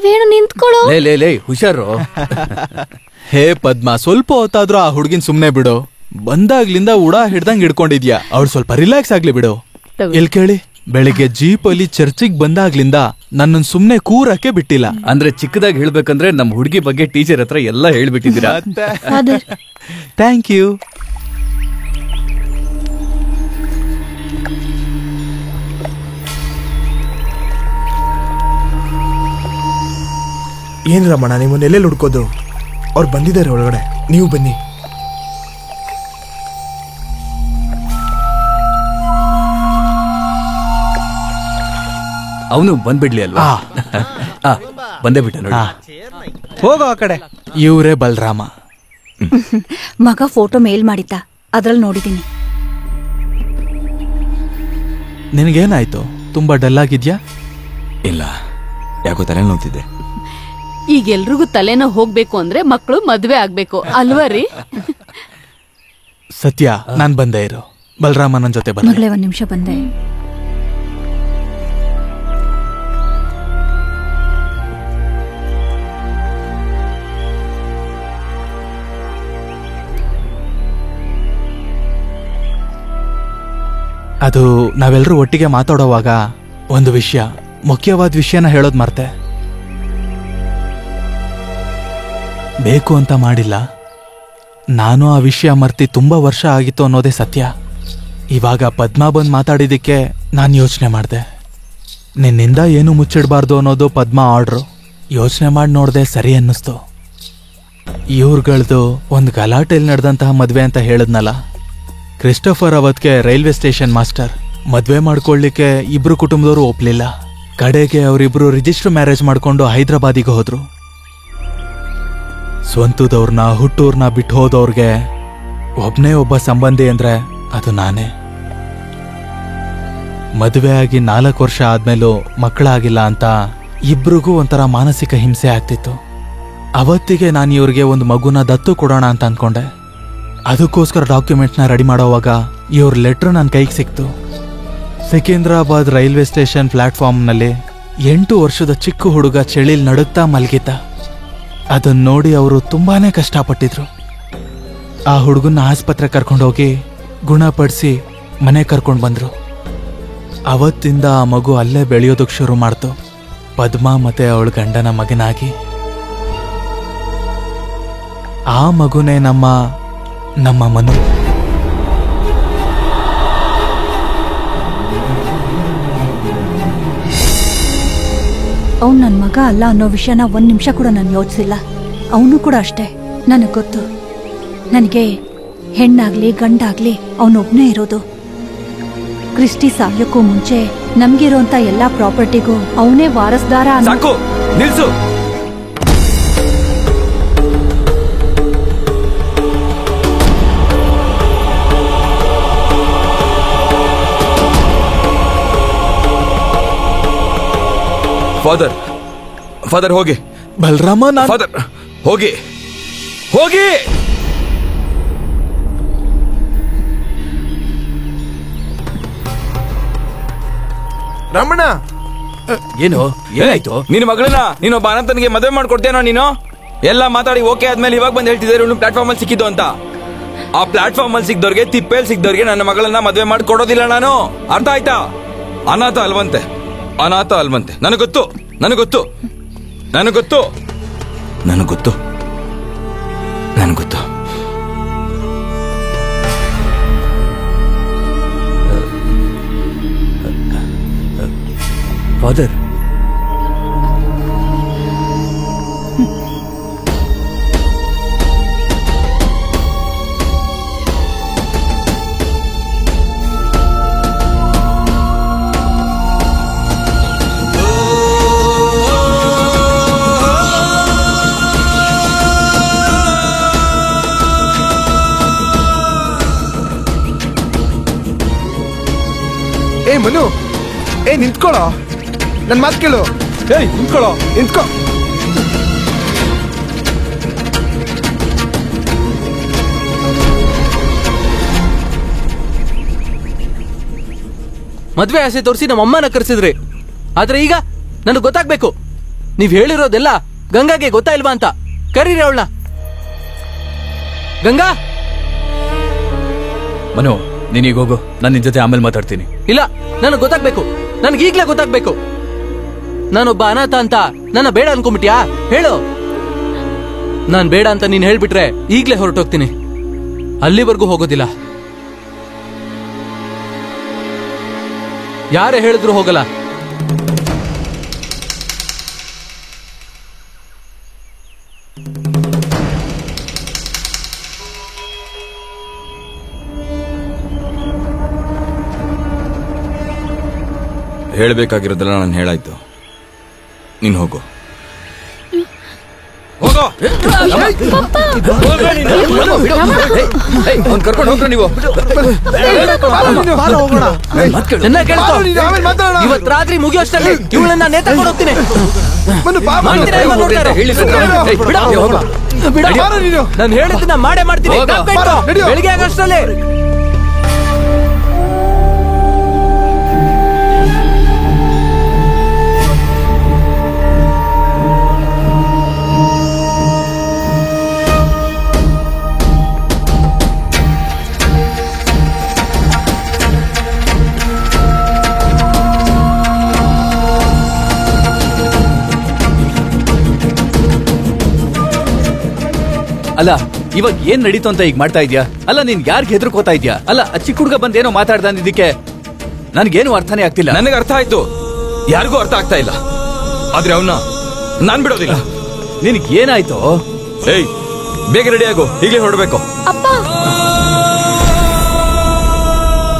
ವೇಣು ನಿಂತ್ಕೊಳ್ಳೋ. ಲೇ ಹುಷಾರು. ಹೇ ಪದ್ಮ, ಸ್ವಲ್ಪ ಹೊತ್ತಾದ್ರೂ ಆ ಹುಡ್ಗಿನ್ ಸುಮ್ನೆ ಬಿಡು. ಬಂದಾಗ್ಲಿಂದ ಉಡಾ ಹಿಡ್ದಂಗ್ ಹಿಡ್ಕೊಂಡಿದ್ಯಾ, ಅವ್ಳು ಸ್ವಲ್ಪ ರಿಲ್ಯಾಕ್ಸ್ ಆಗ್ಲಿ ಬಿಡು. ಎಲ್ ಕೇಳಿ, ಬೆಳಿಗ್ಗೆ ಜೀಪ್ ಅಲ್ಲಿ ಚರ್ಚಿಗ್ ಬಂದಾಗ್ಲಿಂದ ನನ್ನನ್ ಸುಮ್ನೆ ಕೂರಕ್ಕೆ ಬಿಟ್ಟಿಲ್ಲ. ಅಂದ್ರೆ ಚಿಕ್ಕದಾಗಿ ಹೇಳ್ಬೇಕಂದ್ರೆ ನಮ್ ಹುಡುಗಿ ಬಗ್ಗೆ ಟೀಚರ್ ಹತ್ರ ಎಲ್ಲ ಹೇಳ್ಬಿಟ್ಟಿದ್ದೀರಾ. Thank you. ಏನ್ ರಮಣ, ನೀವು ಎಲ್ಲೆಲ್ಲಿ ಹುಡ್ಕೋದು? ಅವ್ರು ಬಂದಿದ್ದಾರೆ ಒಳಗಡೆ, ನೀವು ಬನ್ನಿ. ಅವನು ಬಂದ್ಬಿಡ್ಲಿ ಅಲ್ವಾ? ಬಂದೇ ಬಿಟ್ಟ ನೋಡಿ. ಹೋಗೋ ಆ ಕಡೆ. ಇವ್ರೇ ಬಲರಾಮ. ಮಗ ಫೋಟೋ ಮೇಲ್ ಮಾಡಿದ್ದ, ಅದ್ರಲ್ಲಿ ನೋಡಿದೀನಿ. ನಿನಗೇನಾಯ್ತು? ತುಂಬಾ ಡಲ್ ಆಗಿದ್ಯಾ? ಇಲ್ಲ, ಯಾಕೋ ತಲೆ ನೋವ್ತಿದ್ದೆ. ಈಗ ಎಲ್ರಿಗೂ ತಲೆನೋ ಹೋಗ್ಬೇಕು ಅಂದ್ರೆ ಮಕ್ಕಳು ಮದ್ವೆ ಆಗ್ಬೇಕು ಅಲ್ವಾ ರೀ? ಸತ್ಯ, ನಾನ್ ಬಂದೇ ಇರು. ಬಲರಾಮ ನನ್ ಜೊತೆ ಬಂದ. ಮಗಳೇ, ಒಂದ್ ನಿಮಿಷ ಬಂದೆ. ಅದು ನಾವೆಲ್ಲರೂ ಒಟ್ಟಿಗೆ ಮಾತಾಡೋವಾಗ ಒಂದು ವಿಷಯ, ಮುಖ್ಯವಾದ ವಿಷಯನ ಹೇಳೋದ್ ಮರ್ತೆ. ಬೇಕು ಅಂತ ಮಾಡಿಲ್ಲ, ನಾನು ಆ ವಿಷಯ ಮರ್ತಿ ತುಂಬಾ ವರ್ಷ ಆಗಿತ್ತು ಅನ್ನೋದೇ ಸತ್ಯ. ಇವಾಗ ಪದ್ಮಾ ಬಂದ್ ಮಾತಾಡಿದಕ್ಕೆ ನಾನು ಯೋಚನೆ ಮಾಡಿದೆ. ನಿನ್ನಿಂದ ಏನು ಮುಚ್ಚಿಡಬಾರ್ದು ಅನ್ನೋದು ಪದ್ಮಾ ಆರ್ಡ್ರು. ಯೋಚನೆ ಮಾಡಿ ನೋಡ್ದೆ, ಸರಿ ಅನ್ನಿಸ್ತು. ಇವ್ರುಗಳ್ದು ಒಂದು ಗಲಾಟೆಯಲ್ಲಿ ನಡೆದಂತಹ ಮದ್ವೆ ಅಂತ ಹೇಳಿದ್ನಲ್ಲ. ಕ್ರಿಸ್ಟೋಫರ್ ಅವತ್ಗೆ ರೈಲ್ವೆ ಸ್ಟೇಷನ್ ಮಾಸ್ಟರ್. ಮದ್ವೆ ಮಾಡ್ಕೊಳ್ಲಿಕ್ಕೆ ಇಬ್ರು ಕುಟುಂಬದವರು ಒಪ್ಲಿಲ್ಲ. ಕಡೆಗೆ ಅವರಿಬ್ರು ರಿಜಿಸ್ಟರ್ ಮ್ಯಾರೇಜ್ ಮಾಡ್ಕೊಂಡು ಹೈದರಾಬಾದಿಗೆ ಹೋದ್ರು. ಸ್ವಂತದವ್ರನ್ನ, ಹುಟ್ಟೂರ್ನ ಬಿಟ್ಟು ಹೋದವ್ರಿಗೆ ಒಬ್ನೇ ಒಬ್ಬ ಸಂಬಂಧಿ ಅಂದ್ರೆ ಅದು ನಾನೇ. ಮದುವೆ ಆಗಿ 4 ವರ್ಷ ಆದ್ಮೇಲೂ ಮಕ್ಕಳಾಗಿಲ್ಲ ಅಂತ ಇಬ್ರಿಗೂ ಒಂಥರ ಮಾನಸಿಕ ಹಿಂಸೆ ಆಗ್ತಿತ್ತು. ಅವತ್ತಿಗೆ ನಾನು ಇವ್ರಿಗೆ ಒಂದು ಮಗುನ ದತ್ತು ಕೊಡೋಣ ಅಂತ ಅನ್ಕೊಂಡೆ. ಅದಕ್ಕೋಸ್ಕರ ಡಾಕ್ಯುಮೆಂಟ್ನ ರೆಡಿ ಮಾಡೋವಾಗ ಇವ್ರ ಲೆಟ್ರ್ ನನ್ನ ಕೈಗೆ ಸಿಕ್ತು. ಸಿಕಿಂದ್ರಾಬಾದ್ ರೈಲ್ವೆ ಸ್ಟೇಷನ್ ಪ್ಲಾಟ್ಫಾರ್ಮ್ನಲ್ಲಿ 8 ವರ್ಷದ ಚಿಕ್ಕ ಹುಡುಗ ಚಳಿಲ್ ನಡುಗ್ತಾ ಮಲಗಿದ್ದ. ಅದನ್ನ ನೋಡಿ ಅವರು ತುಂಬಾನೇ ಕಷ್ಟಪಟ್ಟಿದ್ರು. ಆ ಹುಡುಗನ್ನ ಆಸ್ಪತ್ರೆ ಕರ್ಕೊಂಡೋಗಿ ಗುಣಪಡಿಸಿ ಮನೆ ಕರ್ಕೊಂಡು ಬಂದ್ರು. ಅವತ್ತಿಂದ ಆ ಮಗು ಅಲ್ಲೇ ಬೆಳೆಯೋದಕ್ಕೆ ಶುರು ಮಾಡ್ತು, ಪದ್ಮಾ ಮತ್ತೆ ಅವಳ ಗಂಡನ ಮಗನಾಗಿ. ಆ ಮಗುನೇ ನಮ್ಮ ಮನು. ಅವ್ನು ನನ್ನ ಮಗ ಅಲ್ಲ ಅನ್ನೋ ವಿಷಯನ 1 ನಿಮಿಷ ಕೂಡ ನಾನು ಯೋಚಿಸಿಲ್ಲ. ಅವನು ಕೂಡ ಅಷ್ಟೇ. ನನಗೆ ಗೊತ್ತು, ನನಗೆ ಹೆಣ್ಣಾಗ್ಲಿ ಗಂಡಾಗ್ಲಿ ಅವನೊಬ್ನೇ ಇರೋದು. ಕ್ರಿಸ್ಟಿ ಸಾಯೋಕ್ಕೂ ಮುಂಚೆ ನಮ್ಗಿರೋಂತ ಎಲ್ಲಾ ಪ್ರಾಪರ್ಟಿಗೂ ಅವನೇ ವಾರಸ್ದಾರ. ಸಾಕು, ನಿಲ್ಸು. ಫಾದರ್ ಹೋಗಿ. ಬಲರಾಮ, ಫಾದರ್ ಹೋಗಿ ಹೋಗಿ. ರಮಣ, ಏನು ಏನಾಯ್ತು? ನಿನ್ನ ಮಗಳನ್ನ ನೀನೊಬ್ಬ ಅನಂತನಿಗೆ ಮದುವೆ ಮಾಡ್ಕೊಡ್ತೇನೋ ನೀನು? ಎಲ್ಲ ಮಾತಾಡಿ ಓಕೆ ಆದ್ಮೇಲೆ ಇವಾಗ ಬಂದು ಹೇಳ್ತಿದ್ದಾರೆ ಪ್ಲಾಟ್ಫಾರ್ಮ್ ಅಲ್ಲಿ ಸಿಕ್ಕಿದ್ದು ಅಂತ. ಆ ಪ್ಲಾಟ್ಫಾರ್ಮ್ ಅಲ್ಲಿ ಸಿಕ್ದವ್ರಿಗೆ, ತಿಪ್ಪೇಲ್ ಸಿಕ್ದವ್ರಿಗೆ ನನ್ನ ಮಗಳನ್ನ ಮದುವೆ ಮಾಡಿ ಕೊಡೋದಿಲ್ಲ ನಾನು. ಅರ್ಥ ಆಯ್ತಾ? ಅನಾಥ ಅಲ್ವಂತೆ, ಅನಾಥ ಅಲ್ವಂತೆ. ನನಗೊತ್ತು, ನನಗೊತ್ತು, ನನಗೊತ್ತು, ನನಗೊತ್ತು, ನನಗೊತ್ತು. ಫಾದರ್, ಏ ಮನು, ಏ ನಿಂತ್ಕೊಳ್ಳೋ, ನನ್ ಮಾತು ಕೇಳು. ಏಯ್ ನಿಂತ್ಕೊಳ್ಳೋ, ನಿಂತ್ಕೋ. ಮದ್ವೆ ಆಸೆ ತೋರಿಸಿ ನಮ್ಮ ಅಮ್ಮನ ಕರೆಸಿದ್ರಿ, ಆದ್ರೆ ಈಗ ನನಗೆ ಗೊತ್ತಾಗ್ಬೇಕು ನೀವ್ ಹೇಳಿರೋದೆಲ್ಲ ಗಂಗಾಗೆ ಗೊತ್ತಾ ಇಲ್ವಾ ಅಂತ. ಕರೀರಿ ಅವಳನ್ನ. ಗಂಗಾ. ಮನು ನೀನೀಗ ಹೋಗು, ನಾನು ನಿನ್ ಜೊತೆ ಆಮೇಲೆ ಮಾತಾಡ್ತೀನಿ. ಇಲ್ಲ, ನನಗ್ ಗೊತ್ತಾಗ್ಬೇಕು. ನನ್ಗೆ ಈಗ್ಲೇ ಗೊತ್ತಾಗ್ಬೇಕು. ನಾನೊಬ್ಬ ಅನಾಥ ಅಂತ ನನ್ನ ಬೇಡ ಅನ್ಕೊಂಬಿಟ್ಯಾ? ಹೇಳು. ನಾನ್ ಬೇಡ ಅಂತ ನೀನ್ ಹೇಳ್ಬಿಟ್ರೆ ಈಗ್ಲೇ ಹೊರಟೋಗ್ತೀನಿ. ಅಲ್ಲಿವರೆಗೂ ಹೋಗೋದಿಲ್ಲ. ಯಾರೇ ಹೇಳಿದ್ರು ಹೋಗಲ್ಲ. ಹೇಳ್ಬೇಕಾಗಿರೋದೆಲ್ಲ ನಾನು ಹೇಳಾಯ್ತು. ನೀನ್ ಹೋಗು. ಹೋಗೋ. ಅವ್ನ್ ಕರ್ಕೊಂಡು ಹೋಗ್ರ ನೀವು. ನನ್ನ ಕೇಳ್ಕೊ. ಇವತ್ ರಾತ್ರಿ ಮುಗಿಯೋಷ್ಟರಲ್ಲಿ ಇವಳನ್ನ ನೇತಾಕೊಂಡು ಹೋಗ್ತೀನಿ. ನಾನು ಹೇಳಿದ್ದನ್ನ ಮಾಡೇ ಮಾಡ್ತೀನಿ. ಬೆಳಿಗ್ಗೆ ಆಗಷ್ಟರಲ್ಲಿ. ಅಲ್ಲ ಇವಾಗ ಏನ್ ನಡೀತು ಅಂತ ಈಗ ಮಾಡ್ತಾ ಇದ್ಯಾ? ಅಲ್ಲ ನೀನ್ ಯಾರಿಗೆ ಹೆದರ್ಕೋತಾ ಇದ್ಯಾ? ಅಲ್ಲ ಆ ಚಿಕ್ಕ ಹುಡುಗ ಬಂದೇನೋ ಮಾತಾಡ್ದ ಅಂದಿದ್ದಕ್ಕೆ ನನ್ಗೇನು ಅರ್ಥನೇ ಆಗ್ತಿಲ್ಲ. ನನಗೆ ಅರ್ಥ ಆಯ್ತು, ಯಾರಿಗೂ ಅರ್ಥ ಆಗ್ತಾ ಇಲ್ಲ. ಆದ್ರೆ ಅವನ್ನ ನಾನ್ ಬಿಡೋದಿಲ್ಲ. ನಿನಗ್ ಏನಾಯ್ತು? ಏಯ್ ಬೇಗ ರೆಡಿ ಆಗು, ಈಗಲೇ ಹೊರಡ್ಬೇಕು. ಅಪ್ಪ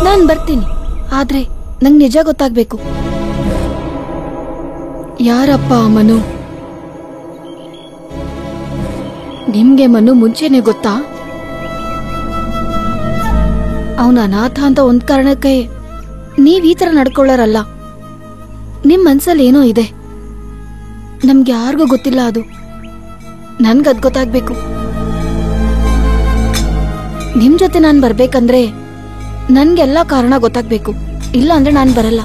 ನಾನ್ ಬರ್ತೀನಿ, ಆದ್ರೆ ನಂಗ್ ನಿಜ ಗೊತ್ತಾಗ್ಬೇಕು. ಯಾರಪ್ಪ ಮನು? ನಿಮ್ಗೆ ಮನು ಮುಂಚೆನೆ ಗೊತ್ತಾ? ಅವನ ಅನಾಥ ಅಂತ ಒಂದ್ ಕಾರಣಕ್ಕೆ ನೀವ್ ಈ ತರ ನಡ್ಕೊಳ್ಳೋರಲ್ಲ. ನಿಮ್ ಮನ್ಸಲ್ಲಿ ಏನೋ ಇದೆ, ನಮ್ಗೆ ಯಾರಿಗೂ ಗೊತ್ತಿಲ್ಲ. ಅದು ನನ್ಗದ್ ಗೊತ್ತಾಗ್ಬೇಕು. ನಿಮ್ ಜೊತೆ ನಾನ್ ಬರ್ಬೇಕಂದ್ರೆ ನನ್ಗೆಲ್ಲ ಕಾರಣ ಗೊತ್ತಾಗ್ಬೇಕು. ಇಲ್ಲ ಅಂದ್ರೆ ನಾನ್ ಬರಲ್ಲ.